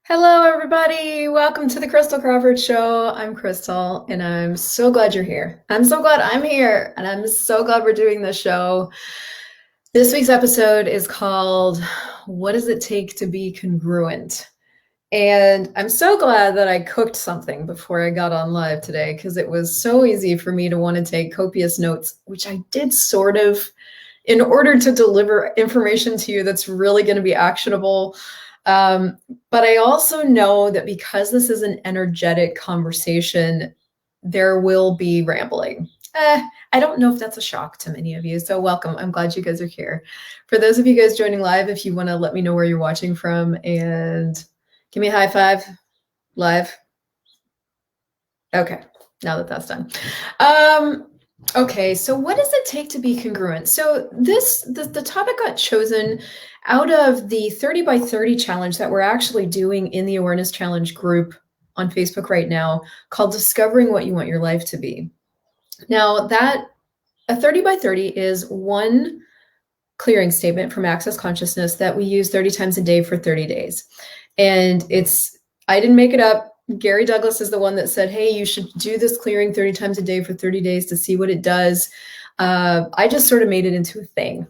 Hello, everybody. Welcome to the Crystal Crawford Show. I'm Crystal, and I'm so glad you're here. I'm so glad I'm here, and I'm so glad we're doing this show. This week's episode is called What Does It Take to Be Congruent? And I'm so glad that I cooked something before I got on live today because it was so easy for me to want to take copious notes, which I did sort of in order to deliver information to you that's really going to be actionable. But I also know that because this is an energetic conversation, there will be rambling. I don't know if that's a shock to many of you. So welcome. I'm glad you guys are here. For those of you guys joining live, if you want to let me know where you're watching from and give me a high five live. Okay, now that that's done. Okay, so what does it take to be congruent? So the topic got chosen out of the 30 by 30 challenge that we're actually doing in the Awareness Challenge group on Facebook right now called Discovering What You Want Your Life to Be. Now that a 30 by 30 is one clearing statement from Access Consciousness that we use 30 times a day for 30 days. And I didn't make it up. Gary Douglas is the one that said, hey, you should do this clearing 30 times a day for 30 days to see what it does. I just sort of made it into a thing.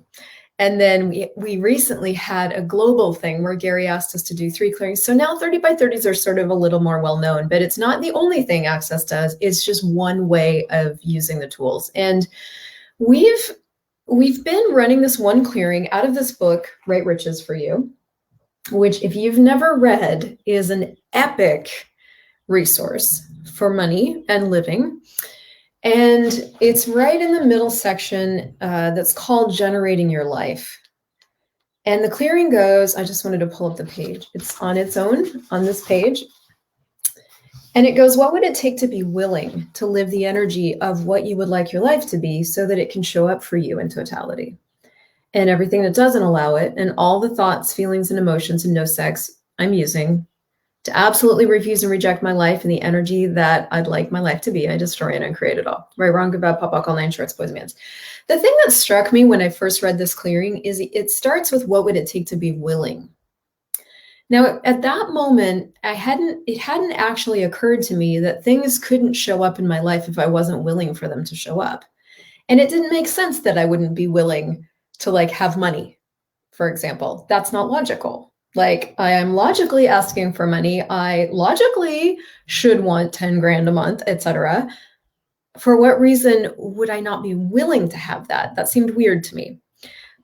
And then we recently had a global thing where Gary asked us to do 3 clearings. So now 30 by 30s are sort of a little more well-known, but it's not the only thing Access does. It's just one way of using the tools. And we've been running this one clearing out of this book, Right Riches for You, which if you've never read is an epic resource for money and living. And it's right in the middle section that's called Generating Your Life. And the clearing goes, I just wanted to pull up the page. It's on its own on this page. And it goes, what would it take to be willing to live the energy of what you would like your life to be so that it can show up for you in totality? And everything that doesn't allow it, and all the thoughts, feelings, and emotions and no sex I'm using to absolutely refuse and reject my life and the energy that I'd like my life to be. I destroy and uncreate it all. Right, wrong, good, bad, pop, all, nine shorts, boys, and mans. The thing that struck me when I first read this clearing is it starts with what would it take to be willing? Now, at that moment, it hadn't actually occurred to me that things couldn't show up in my life if I wasn't willing for them to show up. And it didn't make sense that I wouldn't be willing to have money, for example. That's not logical. I am logically asking for money. I logically should want 10 grand a month, etc. For what reason would I not be willing to have that? That seemed weird to me.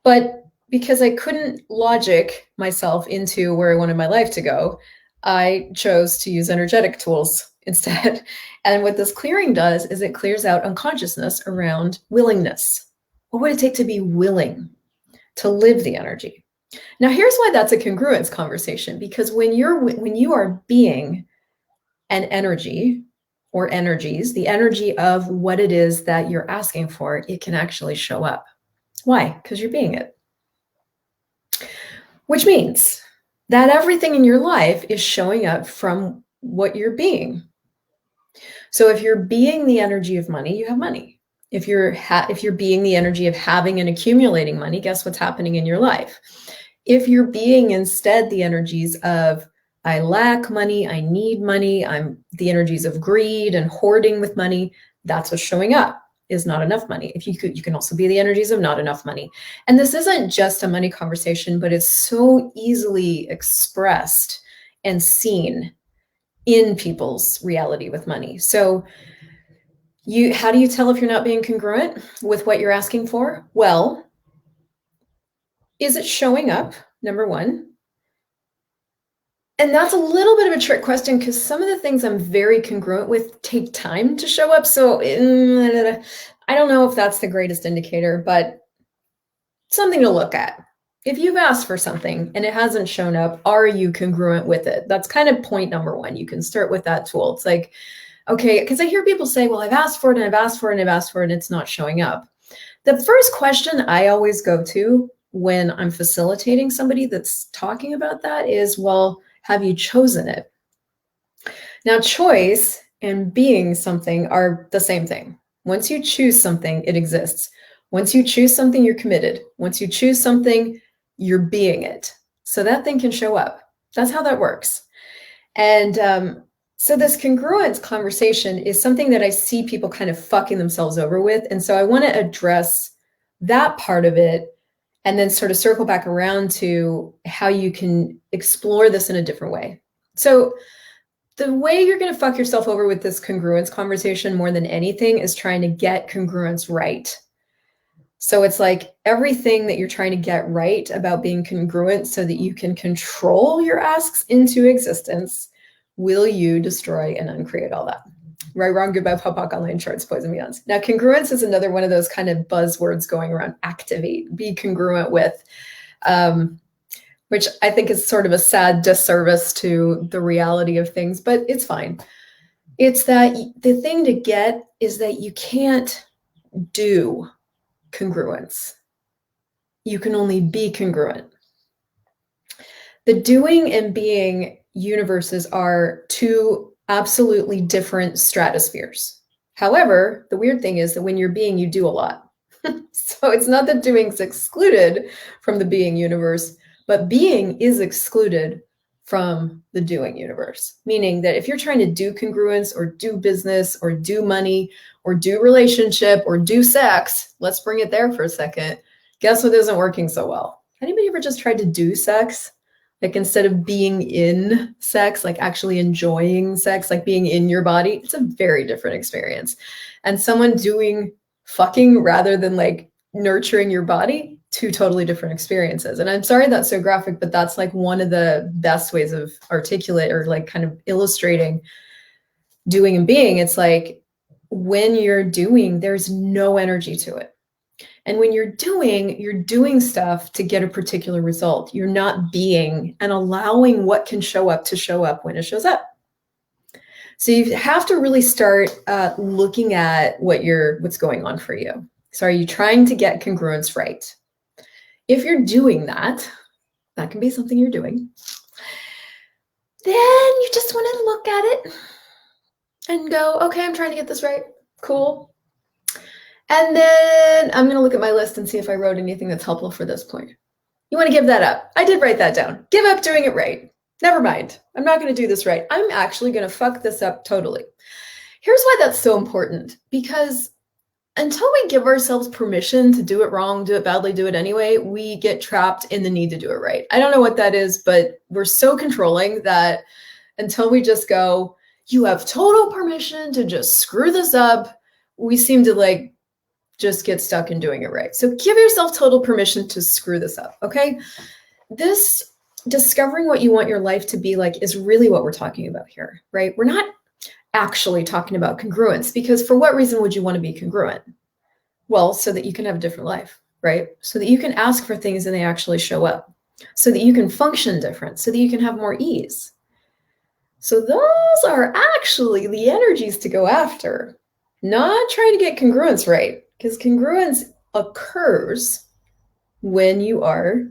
But because I couldn't logic myself into where I wanted my life to go, I chose to use energetic tools instead. And what this clearing does is it clears out unconsciousness around willingness. What would it take to be willing to live the energy? Now, here's why that's a congruence conversation, because when you are being an energy or energies, the energy of what it is that you're asking for, it can actually show up. Why? Because you're being it. Which means that everything in your life is showing up from what you're being. So if you're being the energy of money, you have money. If you're being the energy of having and accumulating money, guess what's happening in your life? If you're being instead the energies of I lack money, I need money, I'm the energies of greed and hoarding with money, that's what's showing up, is not enough money. If you can also be the energies of not enough money. And this isn't just a money conversation, but it's so easily expressed and seen in people's reality with money. So how do you tell if you're not being congruent with what you're asking for? Well, is it showing up? Number one. And that's a little bit of a trick question because some of the things I'm very congruent with take time to show up. So I don't know if that's the greatest indicator, but something to look at. If you've asked for something and it hasn't shown up, are you congruent with it? That's kind of point number one. You can start with that tool. It's like, okay, because I hear people say, well, I've asked for it and I've asked for it and I've asked for it and it's not showing up. The first question I always go to when I'm facilitating somebody that's talking about that is, well, have you chosen it? Now, choice and being something are the same thing. Once you choose something, it exists. Once you choose something, you're committed. Once you choose something, you're being it. So that thing can show up. That's how that works. And so this congruence conversation is something that I see people kind of fucking themselves over with. And so I want to address that part of it and then sort of circle back around to how you can explore this in a different way. So the way you're going to fuck yourself over with this congruence conversation more than anything is trying to get congruence right. So it's like everything that you're trying to get right about being congruent so that you can control your asks into existence. Will you destroy and uncreate all that? Right, wrong, goodbye, pop, online charts, poison beyonds. Now, congruence is another one of those kind of buzzwords going around. Activate, be congruent with, which I think is sort of a sad disservice to the reality of things, but it's fine. It's that the thing to get is that you can't do congruence. You can only be congruent. The doing and being universes are two absolutely different stratospheres. However, the weird thing is that when you're being, you do a lot. So it's not that doing's excluded from the being universe, but being is excluded from the doing universe. Meaning that if you're trying to do congruence or do business or do money or do relationship or do sex, let's bring it there for a second. Guess what isn't working so well? Anybody ever just tried to do sex? Like instead of being in sex, like actually enjoying sex, like being in your body, it's a very different experience. And someone doing fucking rather than like nurturing your body, two totally different experiences. And I'm sorry that's so graphic, but that's like one of the best ways of articulate or like kind of illustrating doing and being. It's like when you're doing, there's no energy to it. And when you're doing stuff to get a particular result. You're not being and allowing what can show up to show up when it shows up. So you have to really start looking at what's going on for you. So are you trying to get congruence right? If you're doing that can be something you're doing. Then you just want to look at it and go, okay, I'm trying to get this right. Cool. And then I'm going to look at my list and see if I wrote anything that's helpful for this point. You want to give that up. I did write that down. Give up doing it right. Never mind. I'm not going to do this right. I'm actually going to fuck this up totally. Here's why that's so important. Because until we give ourselves permission to do it wrong, do it badly, do it anyway, we get trapped in the need to do it right. I don't know what that is, but we're so controlling that until we just go, you have total permission to just screw this up, we seem to like just get stuck in doing it right. So give yourself total permission to screw this up, okay? This discovering what you want your life to be like is really what we're talking about here, right? We're not actually talking about congruence because for what reason would you want to be congruent? Well, so that you can have a different life, right? So that you can ask for things and they actually show up. So that you can function different, so that you can have more ease. So those are actually the energies to go after, not trying to get congruence right. Because congruence occurs when you are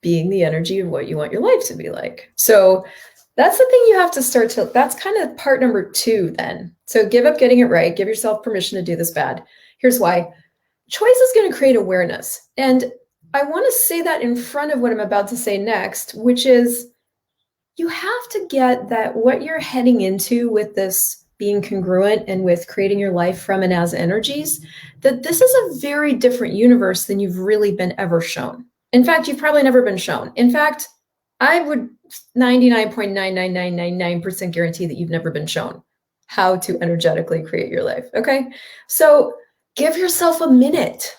being the energy of what you want your life to be like. So that's the thing you have to start to, that's kind of part number 2 then. So give up getting it right. Give yourself permission to do this bad. Here's why. Choice is going to create awareness. And I want to say that in front of what I'm about to say next, which is you have to get that what you're heading into with this being congruent and with creating your life from and as energies, that this is a very different universe than you've really been ever shown. In fact, you've probably never been shown. In fact, I would 99.99999% guarantee that you've never been shown how to energetically create your life, okay? So give yourself a minute.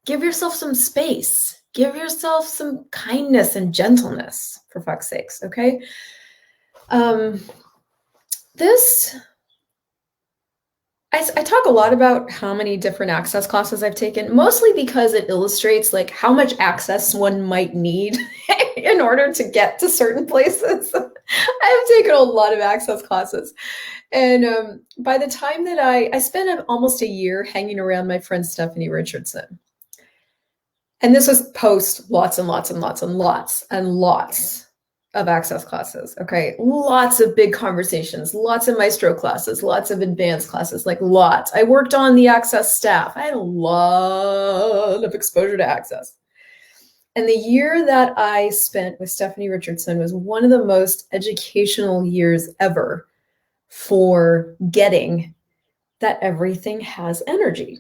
Give yourself some space. Give yourself some kindness and gentleness, for fuck's sakes, okay? I talk a lot about how many different access classes I've taken, mostly because it illustrates like how much access one might need in order to get to certain places. I've taken a lot of access classes. And by the time that I spent almost a year hanging around my friend Stephanie Richardson. And this was post lots and lots and lots and lots and lots of access classes, okay? Lots of big conversations, lots of maestro classes, lots of advanced classes, like lots. I worked on the access staff. I had a lot of exposure to access. And the year that I spent with Stephanie Richardson was one of the most educational years ever for getting that everything has energy.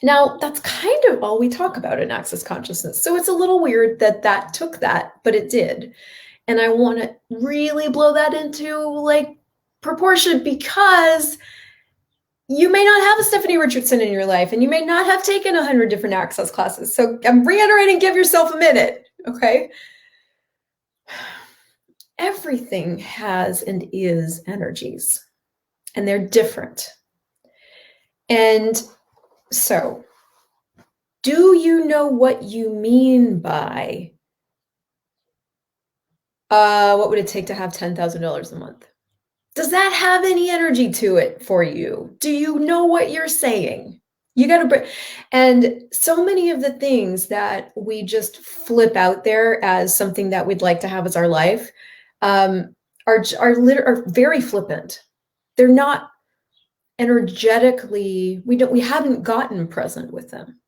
Now, that's kind of all we talk about in Access Consciousness. So it's a little weird that that took that, but it did. And I want to really blow that into like proportion, because you may not have a Stephanie Richardson in your life, and you may not have taken 100 different access classes. So I'm reiterating, give yourself a minute, okay? Everything has and is energies, and they're different. And so, do you know what you mean by, what would it take to have $10,000 a month? Does that have any energy to it for you? Do you know what you're saying? You got to, and so many of the things that we just flip out there as something that we'd like to have as our life are very flippant. They're not energetically, we haven't gotten present with them.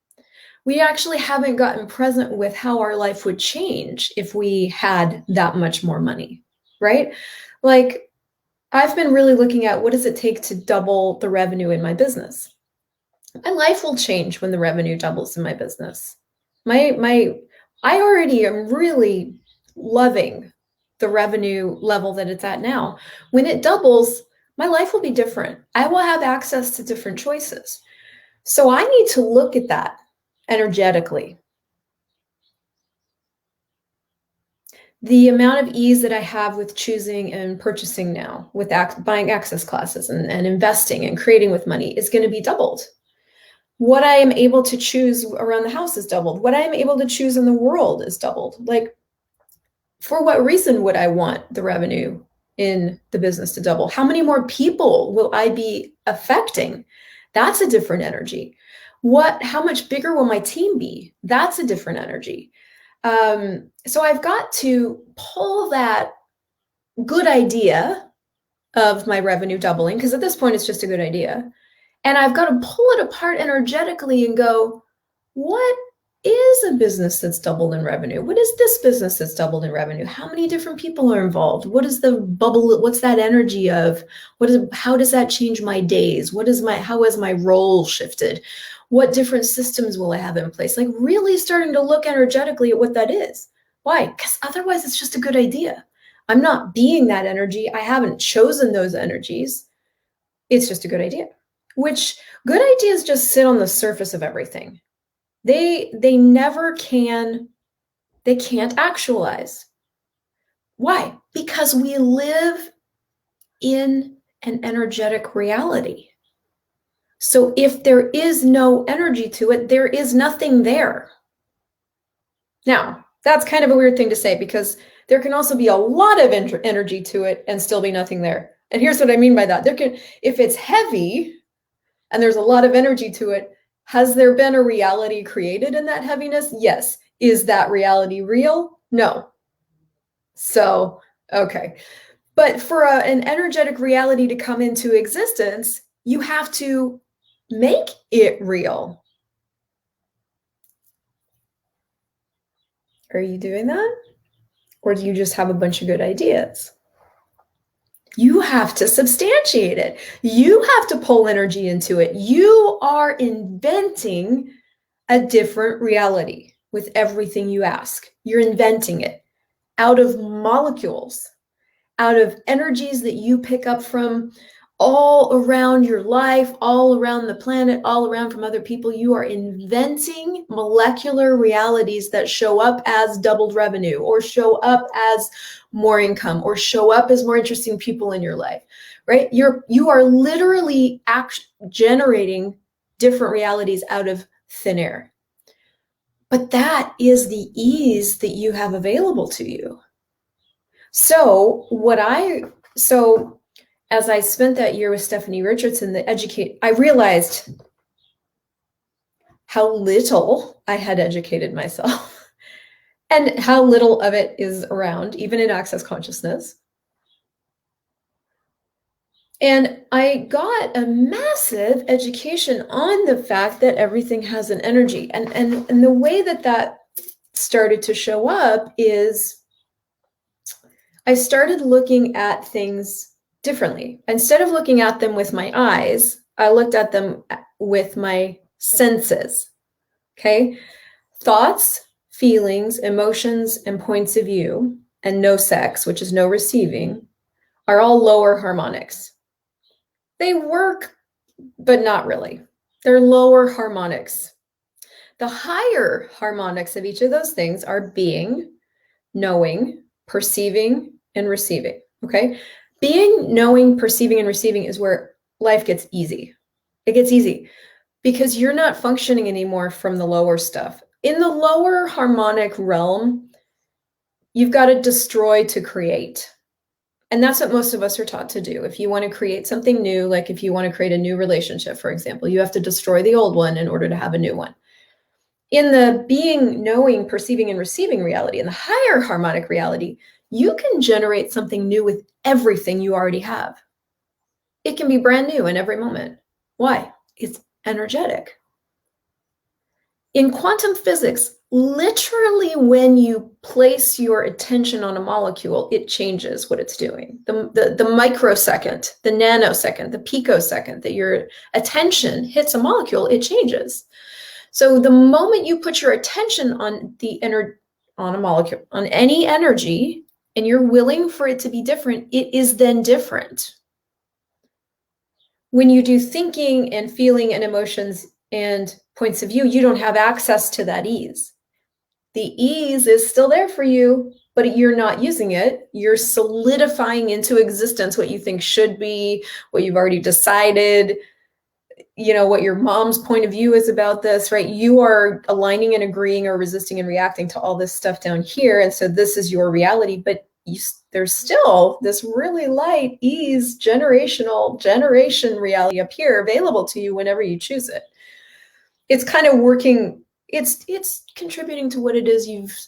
We actually haven't gotten present with how our life would change if we had that much more money, right? Like, I've been really looking at what does it take to double the revenue in my business. My life will change when the revenue doubles in my business. I already am really loving the revenue level that it's at now. When it doubles, my life will be different. I will have access to different choices. So I need to look at that energetically. The amount of ease that I have with choosing and purchasing now, with buying access classes and investing and creating with money, is going to be doubled. What I am able to choose around the house is doubled. What I am able to choose in the world is doubled. Like, for what reason would I want the revenue in the business to double? How many more people will I be affecting? That's a different energy. How much bigger will my team be? That's a different energy. So I've got to pull that good idea of my revenue doubling, because at this point it's just a good idea. And I've got to pull it apart energetically and go, what is a business that's doubled in revenue? What is this business that's doubled in revenue? How many different people are involved? What is the bubble? What's that energy of? How does that change my days? How has my role shifted? What different systems will I have in place? Like, really starting to look energetically at what that is. Why? Because otherwise it's just a good idea. I'm not being that energy. I haven't chosen those energies. It's just a good idea. Which good ideas just sit on the surface of everything. They can't actualize. Why? Because we live in an energetic reality. So if there is no energy to it, there is nothing there. Now, that's kind of a weird thing to say, because there can also be a lot of energy to it and still be nothing there. And here's what I mean by that. If it's heavy and there's a lot of energy to it, has there been a reality created in that heaviness? Yes. Is that reality real? No. So, okay. But for an energetic reality to come into existence, you have to make it real. Are you doing that? Or do you just have a bunch of good ideas? You have to substantiate it. You have to pull energy into it. You are inventing a different reality with everything you ask. You're inventing it out of molecules, out of energies that you pick up from all around your life, all around the planet, all around from other people. You are inventing molecular realities that show up as doubled revenue, or show up as more income, or show up as more interesting people in your life, right? You are literally generating different realities out of thin air. But that is the ease that you have available to you. So as I spent that year with Stephanie Richardson, I realized how little I had educated myself and how little of it is around, even in Access Consciousness. And I got a massive education on the fact that everything has an energy. And the way that started to show up is I started looking at things differently. Instead of looking at them with my eyes, I looked at them with my senses. Okay? Thoughts, feelings, emotions, and points of view, and no sex, which is no receiving, are all lower harmonics. They work, but not really. They're lower harmonics. The higher harmonics of each of those things are being, knowing, perceiving, and receiving. Okay? Being, knowing, perceiving, and receiving is where life gets easy. It gets easy because you're not functioning anymore from the lower stuff. In the lower harmonic realm, you've got to destroy to create. And that's what most of us are taught to do. If you want to create something new, like if you want to create a new relationship, for example, you have to destroy the old one in order to have a new one. In the being, knowing, perceiving, and receiving reality, in the higher harmonic reality, you can generate something new with everything you already have. It can be brand new in every moment. Why? It's energetic. In quantum physics, literally when you place your attention on a molecule, it changes what it's doing. The microsecond, the nanosecond, the picosecond that your attention hits a molecule, it changes. So the moment you put your attention on on a molecule, on any energy, and you're willing for it to be different, it is then different. When you do thinking and feeling and emotions and points of view, you don't have access to that ease. The ease is still there for you, but you're not using it. You're solidifying into existence what you think should be, what you've already decided, what your mom's point of view is about this, right? You are aligning and agreeing or resisting and reacting to all this stuff down here. And so this is your reality, but there's still this really light ease generation reality up here available to you whenever you choose it. It's kind of working. It's contributing to what it is you've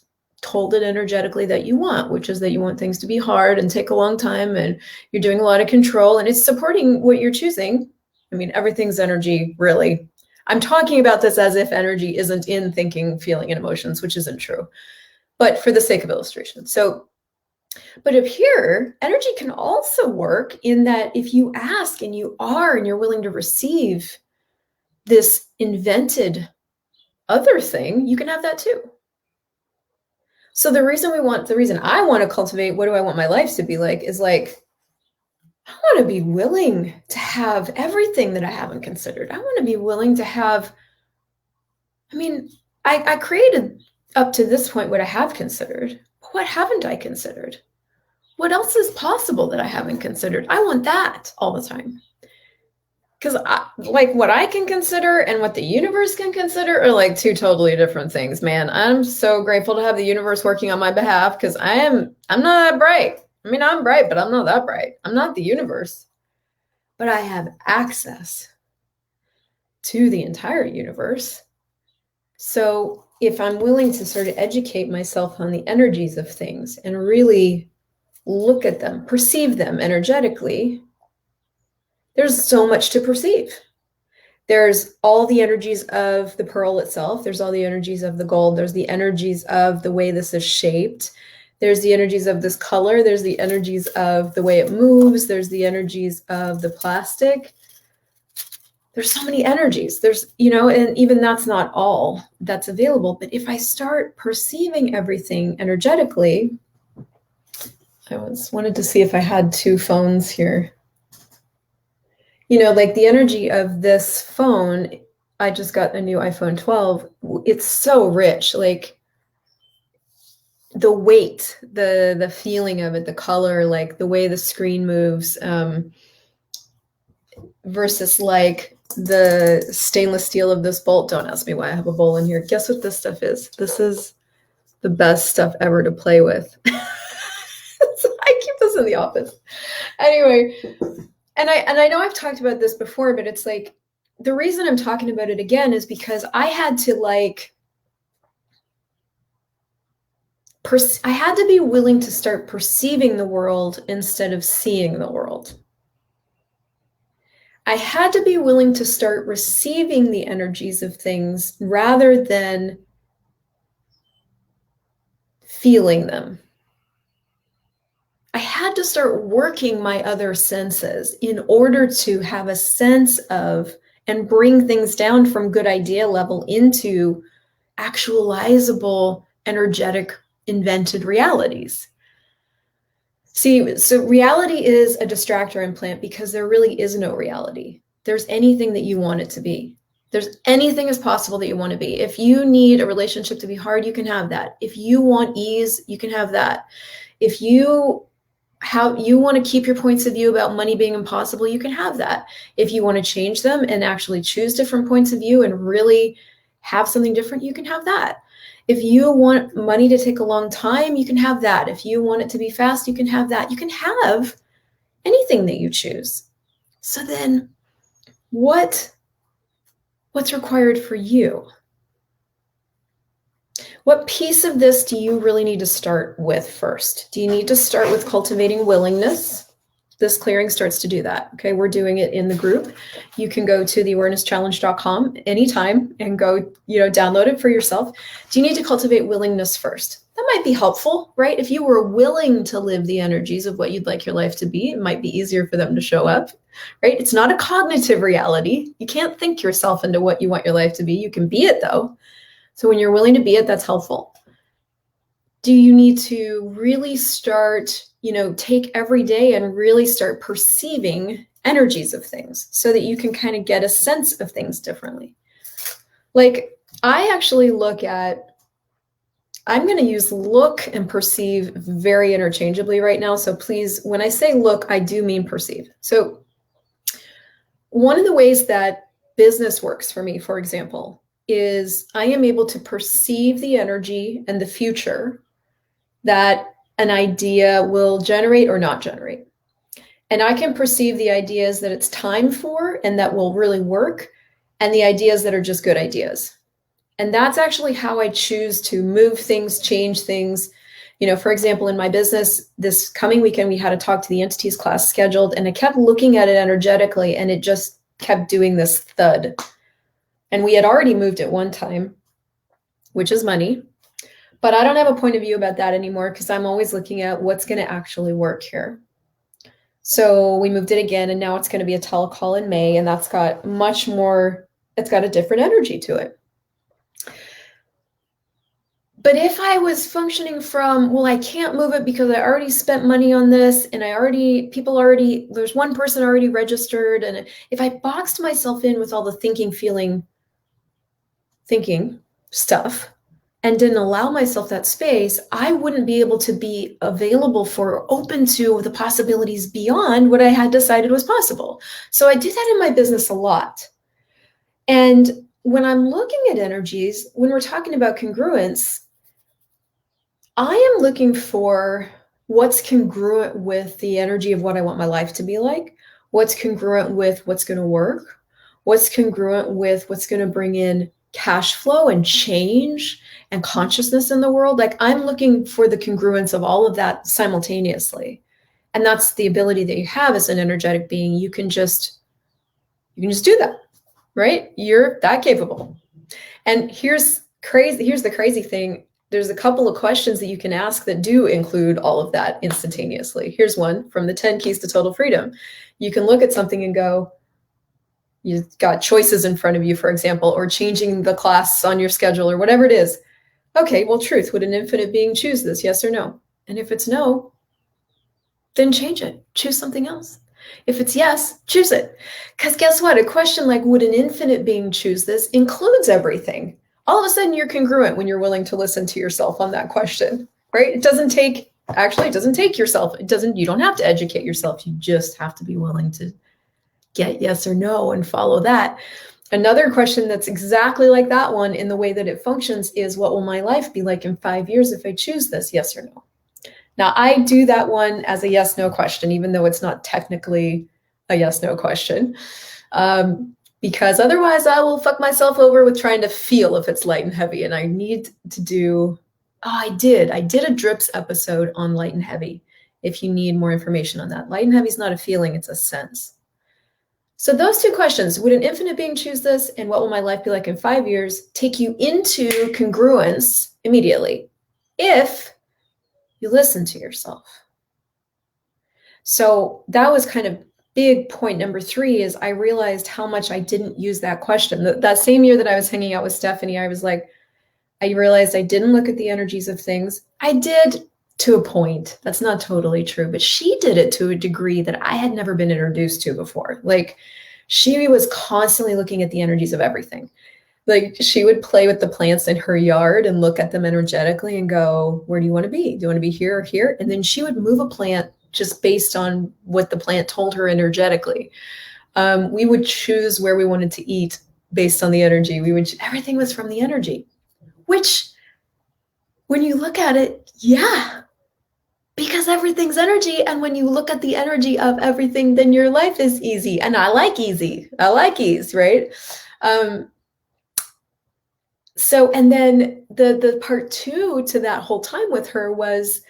told it energetically that you want, which is that you want things to be hard and take a long time, and you're doing a lot of control, and it's supporting what you're choosing. I mean, everything's energy, really. I'm talking about this as if energy isn't in thinking, feeling, and emotions, which isn't true, but for the sake of illustration. But up here, energy can also work in that if you ask and you're willing to receive this invented other thing, you can have that too. So the reason I want to cultivate, what do I want my life to be like, is like, I want to be willing to have everything that I haven't considered. I want to be willing to have, I created up to this point what I have considered. What haven't I considered? What else is possible that I haven't considered? I want that all the time. Because what I can consider and what the universe can consider are like two totally different things, man. I'm so grateful to have the universe working on my behalf because I'm not that bright. I'm bright, but I'm not that bright. I'm not the universe. But I have access to the entire universe. So if I'm willing to sort of educate myself on the energies of things and really look at them, perceive them energetically, there's so much to perceive. There's all the energies of the pearl itself. There's all the energies of the gold. There's the energies of the way this is shaped. There's the energies of this color. There's the energies of the way it moves. There's the energies of the plastic. There's so many energies. And even that's not all that's available. But if I start perceiving everything energetically, I wanted to see if I had two phones here. Like the energy of this phone, I just got a new iPhone 12. It's so rich, like the weight, the feeling of it, the color, like the way the screen moves, versus like the stainless steel of this bolt. Don't ask me why I have a bowl in here. Guess what this stuff is? This is the best stuff ever to play with. I keep this in the office. Anyway, and I know I've talked about this before, but it's like the reason I'm talking about it again is because I had to I had to be willing to start perceiving the world instead of seeing the world. I had to be willing to start receiving the energies of things rather than feeling them. I had to start working my other senses in order to have a sense of and bring things down from good idea level into actualizable, energetic, invented realities. See, so reality is a distractor implant because there really is no reality. There's anything that you want it to be. There's anything as possible that you want to be. If you need a relationship to be hard, you can have that. If you want ease, you can have that. If you want to keep your points of view about money being impossible, you can have that. If you want to change them and actually choose different points of view and really have something different, you can have that. If you want money to take a long time, you can have that. If you want it to be fast, you can have that. You can have anything that you choose. So then what's required for you? What piece of this do you really need to start with first? Do you need to start with cultivating willingness? This clearing starts to do that. Okay, we're doing it in the group. You can go to theawareness.challenge.com anytime and go, download it for yourself. Do you need to cultivate willingness first? That might be helpful, right? If you were willing to live the energies of what you'd like your life to be, it might be easier for them to show up, right? It's not a cognitive reality. You can't think yourself into what you want your life to be. You can be it though. So when you're willing to be it, that's helpful. Do you need to really start, take every day and really start perceiving energies of things so that you can kind of get a sense of things differently? Like I actually I'm going to use look and perceive very interchangeably right now. So please, when I say look, I do mean perceive. So one of the ways that business works for me, for example, is I am able to perceive the energy and the future that an idea will generate or not generate. And I can perceive the ideas that it's time for and that will really work, and the ideas that are just good ideas. And that's actually how I choose to move things, change things. For example, in my business, this coming weekend, we had a talk to the entities class scheduled, and I kept looking at it energetically, and it just kept doing this thud. And we had already moved it one time, which is money. But I don't have a point of view about that anymore because I'm always looking at what's going to actually work here. So we moved it again, and now it's going to be a telecall in May, and that's got it's got a different energy to it. But if I was functioning from, well, I can't move it because I already spent money on this, and there's one person already registered, and if I boxed myself in with all the thinking stuff and didn't allow myself that space, I wouldn't be able to be available for or open to the possibilities beyond what I had decided was possible. So I do that in my business a lot. And when I'm looking at energies, when we're talking about congruence, I am looking for what's congruent with the energy of what I want my life to be like, what's congruent with what's going to work, what's congruent with what's going to bring in cash flow and change and consciousness in the world. Like I'm looking for the congruence of all of that simultaneously. And that's the ability that you have as an energetic being. You can just do that, right? You're that capable. And here's the crazy thing. There's a couple of questions that you can ask that do include all of that instantaneously. Here's one from the 10 Keys to Total Freedom. You can look at something and go, you've got choices in front of you, for example, or changing the class on your schedule or whatever it is. Okay, well, truth, would an infinite being choose this, yes or no? And if it's no, then change it. Choose something else. If it's yes, choose it. Because guess what? A question like, would an infinite being choose this, includes everything. All of a sudden, you're congruent when you're willing to listen to yourself on that question, right? It doesn't take yourself. You don't have to educate yourself. You just have to be willing to get yes or no and follow that. Another question that's exactly like that one in the way that it functions is, what will my life be like in 5 years if I choose this, yes or no? Now, I do that one as a yes-no question, even though it's not technically a yes-no question, because otherwise I will fuck myself over with trying to feel if it's light and heavy. And I need to do, I did a drips episode on light and heavy. If you need more information on that, light and heavy is not a feeling, it's a sense. So those two questions, would an infinite being choose this, and what will my life be like in 5 years, take you into congruence immediately. If You listen to yourself. So that was kind of big point number 3 is I realized how much I didn't use that question. That same year that I was hanging out with Stephanie, I was like, I realized I didn't look at the energies of things. I did to a point. That's not totally true, but she did it to a degree that I had never been introduced to before. Like she was constantly looking at the energies of everything. Like she would play with the plants in her yard and look at them energetically and go, where do you want to be? Do you want to be here or here? And then she would move a plant just based on what the plant told her energetically. We would choose where we wanted to eat based on the energy. Everything was from the energy, which when you look at it, yeah, because everything's energy. And when you look at the energy of everything, then your life is easy. And I like easy. I like ease, right? So, and then the part 2 to that whole time with her was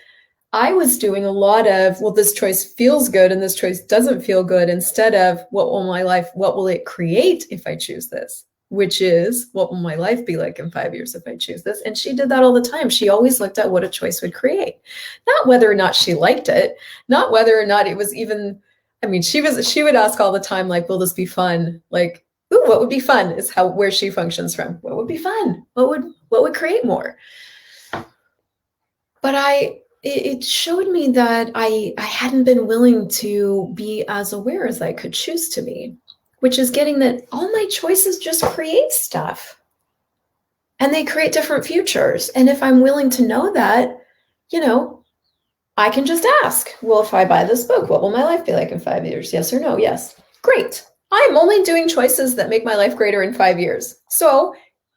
I was doing a lot of, well, this choice feels good and this choice doesn't feel good, instead of what will it create if I choose this? Which is, what will my life be like in 5 years if I choose this? And she did that all the time. She always looked at what a choice would create, not whether or not she liked it, not whether or not it was even, I mean, she would ask all the time, like, will this be fun? Like, ooh, what would be fun is where she functions from. What would be fun? What would create more? But it showed me that I hadn't been willing to be as aware as I could choose to be, which is getting that all my choices just create stuff and they create different futures. And if I'm willing to know that, I can just ask, well, if I buy this book, what will my life be like in 5 years? Yes or no? Yes. Great. I'm only doing choices that make my life greater in 5 years. So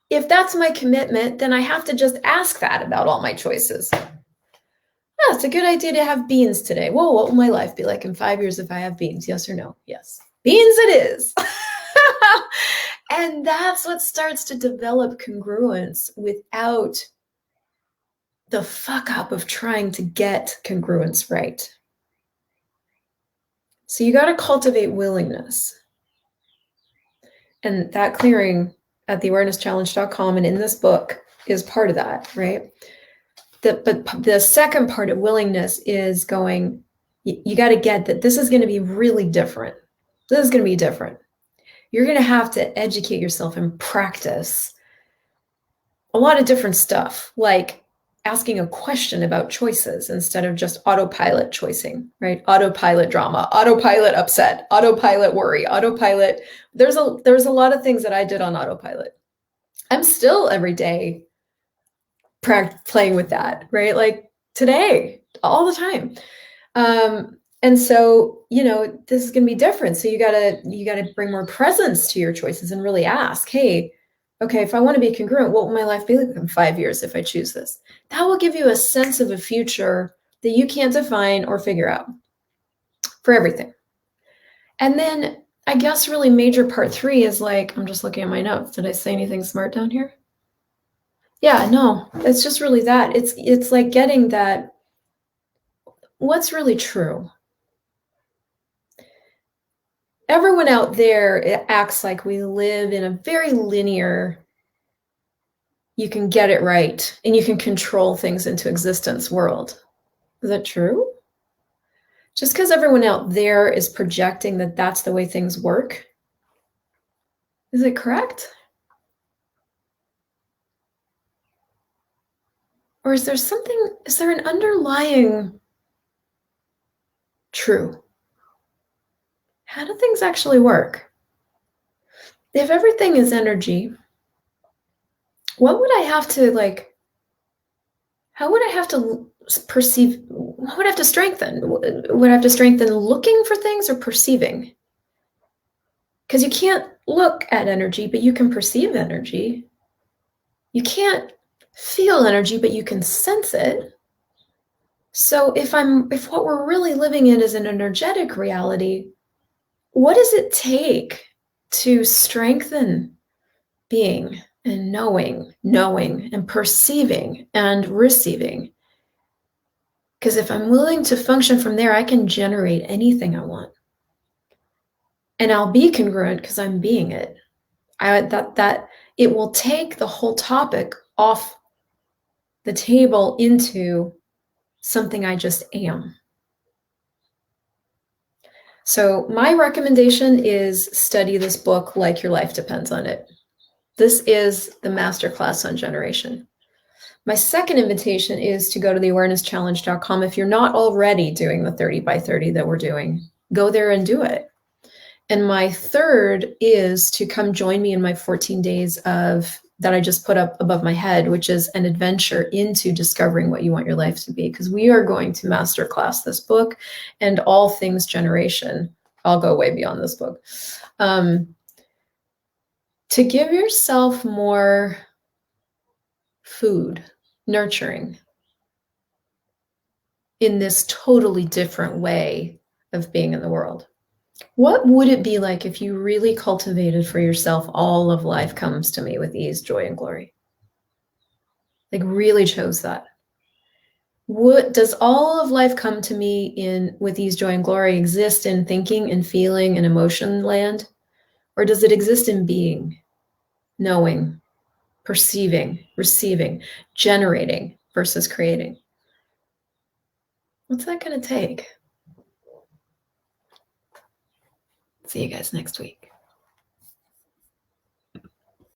if that's my commitment, then I have to just ask that about all my choices. Yeah, it's a good idea to have beans today. Whoa, what will my life be like in 5 years if I have beans? Yes or no? Yes. Beans it is. And that's what starts to develop congruence without the fuck up of trying to get congruence right. So you got to cultivate willingness. And that clearing at theawareness.challenge.com and in this book is part of that, right? But the second part of willingness is going, you got to get that this is going to be really different. This is going to be different. You're going to have to educate yourself and practice a lot of different stuff, like asking a question about choices instead of just autopilot choicing, right? Autopilot drama, autopilot upset, autopilot worry, autopilot. There's a lot of things that I did on autopilot. I'm still every day playing with that, right? Like today, all the time. And so, this is going to be different. So you gotta bring more presence to your choices and really ask, hey, okay, if I want to be congruent, what will my life be like in 5 years if I choose this? That will give you a sense of a future that you can't define or figure out for everything. And then I guess really major part 3 is like, I'm just looking at my notes. Did I say anything smart down here? Yeah, no, it's just really that. It's like getting that, what's really true? Everyone out there acts like we live in a very linear, you can get it right and you can control things into existence world. Is that true? Just because everyone out there is projecting that that's the way things work, is it correct? Or is there an underlying true? How do things actually work? If everything is energy, what would I have to how would I have to perceive? What would I have to strengthen? Would I have to strengthen looking for things or perceiving? Because you can't look at energy, but you can perceive energy. You can't feel energy, but you can sense it. So if what we're really living in is an energetic reality, what does it take to strengthen being and knowing and perceiving and receiving? Because if I'm willing to function from there, I can generate anything I want. And I'll be congruent because I'm being it. That it will take the whole topic off the table into something I just am. So my recommendation is study this book like your life depends on it. This is the masterclass on generation. My second invitation is to go to theawareness.challenge.com. If you're not already doing the 30 by 30 that we're doing, go there and do it. And my third is to come join me in my 14 days of that I just put up above my head, which is an adventure into discovering what you want your life to be. Because we are going to masterclass this book and all things generation. I'll go way beyond this book. To give yourself more food, nurturing in this totally different way of being in the world. What would it be like if you really cultivated for yourself all of life comes to me with ease, joy, and glory? Like really chose that. What does all of life come to me in with ease, joy, and glory exist in thinking and feeling and emotion land? Or does it exist in being, knowing, perceiving, receiving, generating versus creating? What's that going to take? See you guys next week.